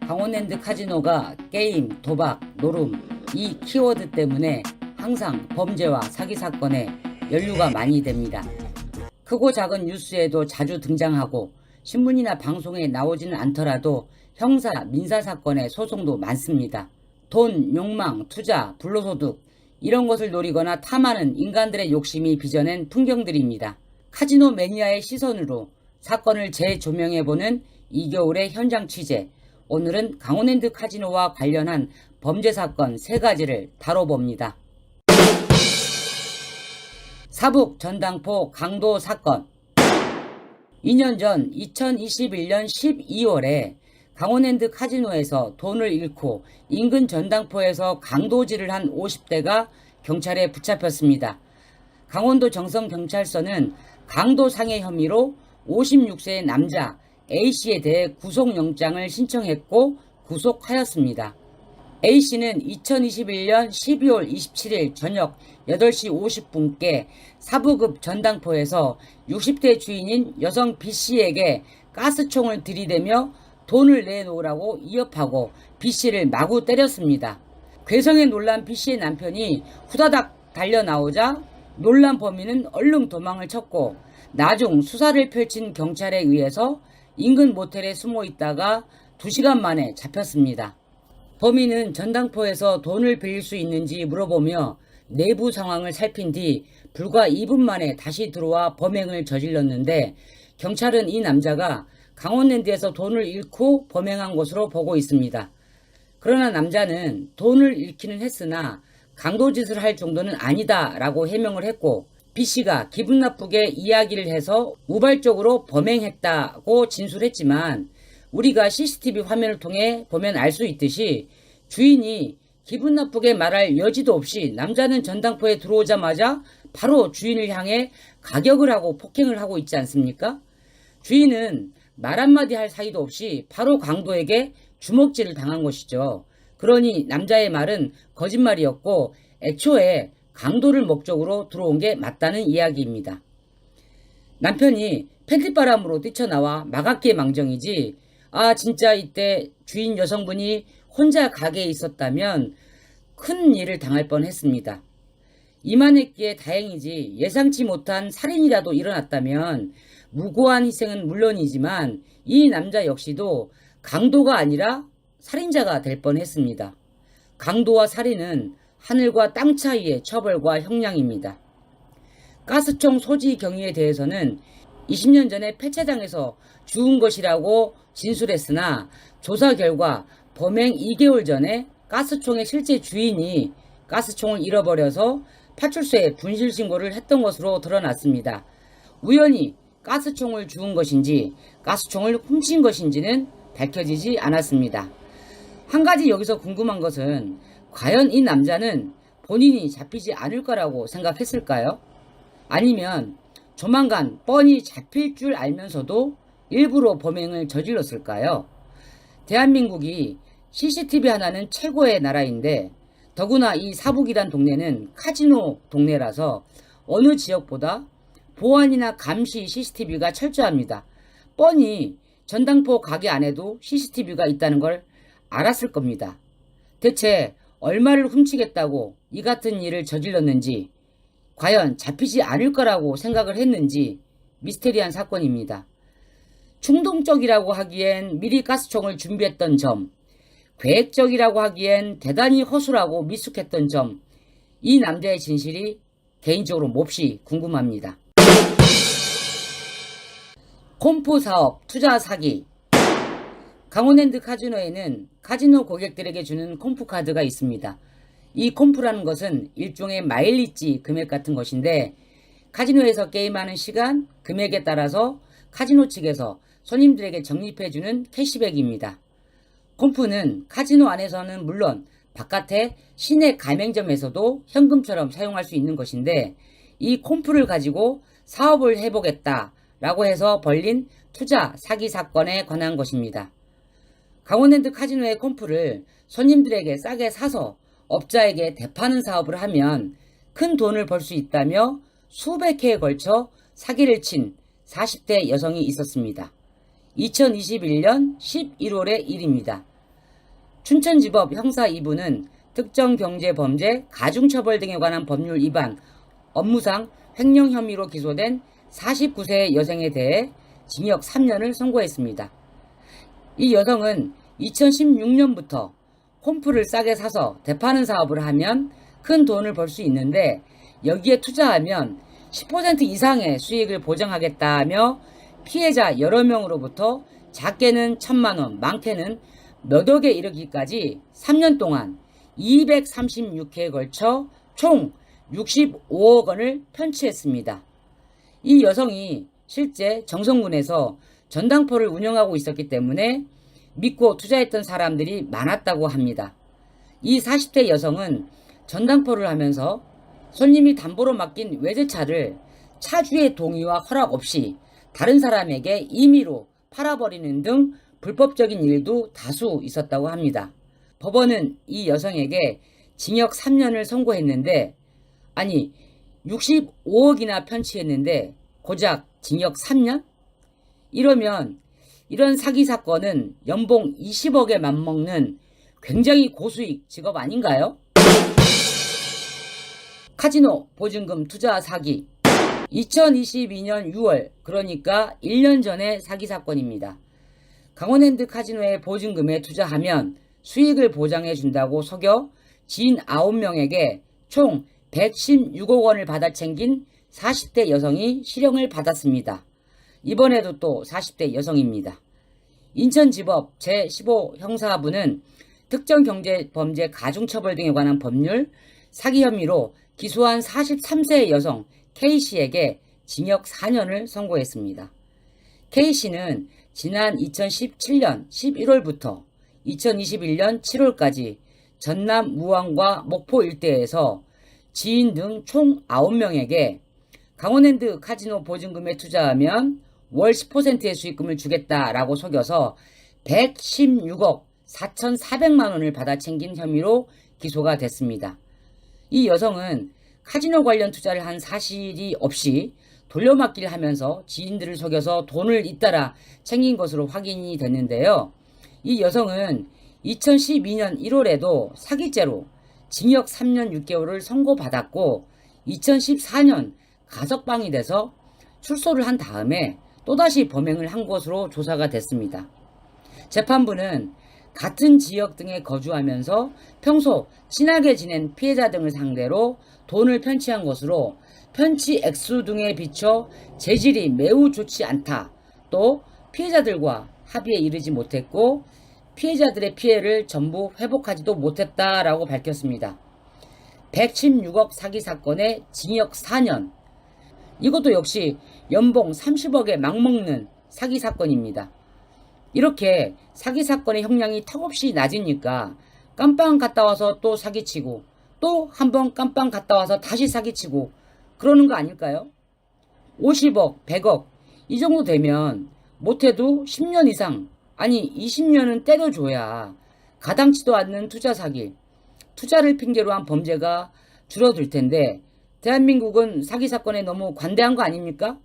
강원랜드 카지노가 게임, 도박, 노름 이 키워드 때문에 항상 범죄와 사기 사건에 연루가 많이 됩니다. 크고 작은 뉴스에도 자주 등장하고 신문이나 방송에 나오지는 않더라도 형사, 민사 사건의 소송도 많습니다. 돈, 욕망, 투자, 불로소득 이런 것을 노리거나 탐하는 인간들의 욕심이 빚어낸 풍경들입니다. 카지노 매니아의 시선으로 사건을 재조명해보는 이겨울의 현장 취재. 오늘은 강원랜드 카지노와 관련한 범죄 사건 3가지를 다뤄봅니다. 사북 전당포 강도 사건. 2년 전 2021년 12월에 강원랜드 카지노에서 돈을 잃고 인근 전당포에서 강도질을 한 50대가 경찰에 붙잡혔습니다. 강원도 정성경찰서는 강도상해 혐의로 56세의 남자 A씨에 대해 구속영장을 신청했고 구속하였습니다. A씨는 2021년 12월 27일 저녁 8시 50분께 사부급 전당포에서 60대 주인인 여성 B씨에게 가스총을 들이대며 돈을 내놓으라고 위협하고 B씨를 마구 때렸습니다. 괴성에 놀란 B씨의 남편이 후다닥 달려나오자 놀란 범인은 얼른 도망을 쳤고 나중 수사를 펼친 경찰에 의해서 인근 모텔에 숨어 있다가 2시간 만에 잡혔습니다. 범인은 전당포에서 돈을 빌릴 수 있는지 물어보며 내부 상황을 살핀 뒤 불과 2분 만에 다시 들어와 범행을 저질렀는데 경찰은 이 남자가 강원랜드에서 돈을 잃고 범행한 것으로 보고 있습니다. 그러나 남자는 돈을 잃기는 했으나 강도짓을 할 정도는 아니다 라고 해명을 했고 B씨가 기분 나쁘게 이야기를 해서 우발적으로 범행했다고 진술했지만 우리가 CCTV 화면을 통해 보면 알 수 있듯이 주인이 기분 나쁘게 말할 여지도 없이 남자는 전당포에 들어오자마자 바로 주인을 향해 가격을 하고 폭행을 하고 있지 않습니까? 주인은 말 한마디 할 사이도 없이 바로 강도에게 주먹질을 당한 것이죠. 그러니 남자의 말은 거짓말이었고 애초에 강도를 목적으로 들어온 게 맞다는 이야기입니다. 남편이 팬티바람으로 뛰쳐나와 막았기에 망정이지 진짜 이때 주인 여성분이 혼자 가게에 있었다면 큰 일을 당할 뻔했습니다. 이만했기에 다행이지 예상치 못한 살인이라도 일어났다면 무고한 희생은 물론이지만 이 남자 역시도 강도가 아니라 살인자가 될 뻔했습니다. 강도와 살인은 하늘과 땅 차이의 처벌과 형량입니다. 가스총 소지 경위에 대해서는 20년 전에 폐차장에서 주운 것이라고 진술했으나 조사 결과 범행 2개월 전에 가스총의 실제 주인이 가스총을 잃어버려서 파출소에 분실 신고를 했던 것으로 드러났습니다. 우연히 가스총을 주운 것인지 가스총을 훔친 것인지는 밝혀지지 않았습니다. 한 가지 여기서 궁금한 것은 과연 이 남자는 본인이 잡히지 않을 거라고 생각했을까요? 아니면 조만간 뻔히 잡힐 줄 알면서도 일부러 범행을 저질렀을까요? 대한민국이 CCTV 하나는 최고의 나라인데 더구나 이 사북이란 동네는 카지노 동네라서 어느 지역보다 보안이나 감시 CCTV가 철저합니다. 뻔히 전당포 가게 안에도 CCTV가 있다는 걸 알았을 겁니다. 대체 얼마를 훔치겠다고 이 같은 일을 저질렀는지 과연 잡히지 않을 거라고 생각을 했는지 미스테리한 사건입니다. 충동적이라고 하기엔 미리 가스총을 준비했던 점, 계획적이라고 하기엔 대단히 허술하고 미숙했던 점, 이 남자의 진실이 개인적으로 몹시 궁금합니다. 콤프 사업, 투자 사기. 강원랜드 카지노에는 카지노 고객들에게 주는 콤프 카드가 있습니다. 이 콤프라는 것은 일종의 마일리지 금액 같은 것인데 카지노에서 게임하는 시간, 금액에 따라서 카지노 측에서 손님들에게 적립해주는 캐시백입니다. 콤프는 카지노 안에서는 물론 바깥의 시내 가맹점에서도 현금처럼 사용할 수 있는 것인데 이 콤프를 가지고 사업을 해보겠다라고 해서 벌린 투자 사기 사건에 관한 것입니다. 강원랜드 카지노의 콤프를 손님들에게 싸게 사서 업자에게 대파는 사업을 하면 큰 돈을 벌 수 있다며 수백 회에 걸쳐 사기를 친 40대 여성이 있었습니다. 2021년 11월의 일입니다. 춘천지법 형사 2부는 특정경제범죄, 가중처벌 등에 관한 법률 위반, 업무상 횡령 혐의로 기소된 49세 여성에 대해 징역 3년을 선고했습니다. 이 여성은 2016년부터 홈프를 싸게 사서 되파는 사업을 하면 큰 돈을 벌 수 있는데 여기에 투자하면 10% 이상의 수익을 보장하겠다며 피해자 여러 명으로부터 작게는 1,000만원, 많게는 몇 억에 이르기까지 3년 동안 236회에 걸쳐 총 65억 원을 편취했습니다. 이 여성이 실제 정성군에서 전당포를 운영하고 있었기 때문에 믿고 투자했던 사람들이 많았다고 합니다. 이 40대 여성은 전당포를 하면서 손님이 담보로 맡긴 외제차를 차주의 동의와 허락 없이 다른 사람에게 임의로 팔아버리는 등 불법적인 일도 다수 있었다고 합니다. 법원은 이 여성에게 징역 3년을 선고했는데, 아니 65억이나 편취했는데 고작 징역 3년? 이러면 이런 사기 사건은 연봉 20억에 맞먹는 굉장히 고수익 직업 아닌가요? 카지노 보증금 투자 사기. 2022년 6월, 그러니까 1년 전의 사기 사건입니다. 강원랜드 카지노에 보증금에 투자하면 수익을 보장해 준다고 속여 지인 9명에게 총 116억 원을 받아 챙긴 40대 여성이 실형을 받았습니다. 이번에도 또 40대 여성입니다. 인천지법 제15 형사부는 특정경제범죄 가중처벌 등에 관한 법률 사기 혐의로 기소한 43세 여성 K씨에게 징역 4년을 선고했습니다. K씨는 지난 2017년 11월부터 2021년 7월까지 전남 무안과 목포 일대에서 지인 등 총 9명에게 강원랜드 카지노 보증금에 투자하면 월 10%의 수익금을 주겠다라고 속여서 116억 4,400만 원을 받아 챙긴 혐의로 기소가 됐습니다. 이 여성은 카지노 관련 투자를 한 사실이 없이 돌려막기를 하면서 지인들을 속여서 돈을 잇따라 챙긴 것으로 확인이 됐는데요. 이 여성은 2012년 1월에도 사기죄로 징역 3년 6개월을 선고받았고 2014년 가석방이 돼서 출소를 한 다음에 또다시 범행을 한 것으로 조사가 됐습니다. 재판부는 같은 지역 등에 거주하면서 평소 친하게 지낸 피해자 등을 상대로 돈을 편취한 것으로 편취 액수 등에 비춰 재질이 매우 좋지 않다. 또 피해자들과 합의에 이르지 못했고 피해자들의 피해를 전부 회복하지도 못했다라고 밝혔습니다. 116억 사기 사건에 징역 4년. 이것도 역시 연봉 30억에 막먹는 사기 사건입니다. 이렇게 사기 사건의 형량이 턱없이 낮으니까 깜빵 갔다 와서 또 사기치고 또 한 번 깜빵 갔다 와서 다시 사기치고 그러는 거 아닐까요? 50억, 100억 이 정도 되면 못해도 10년 이상, 아니 20년은 때려줘야 가당치도 않는 투자 사기, 투자를 핑계로 한 범죄가 줄어들 텐데 대한민국은 사기 사건에 너무 관대한 거 아닙니까?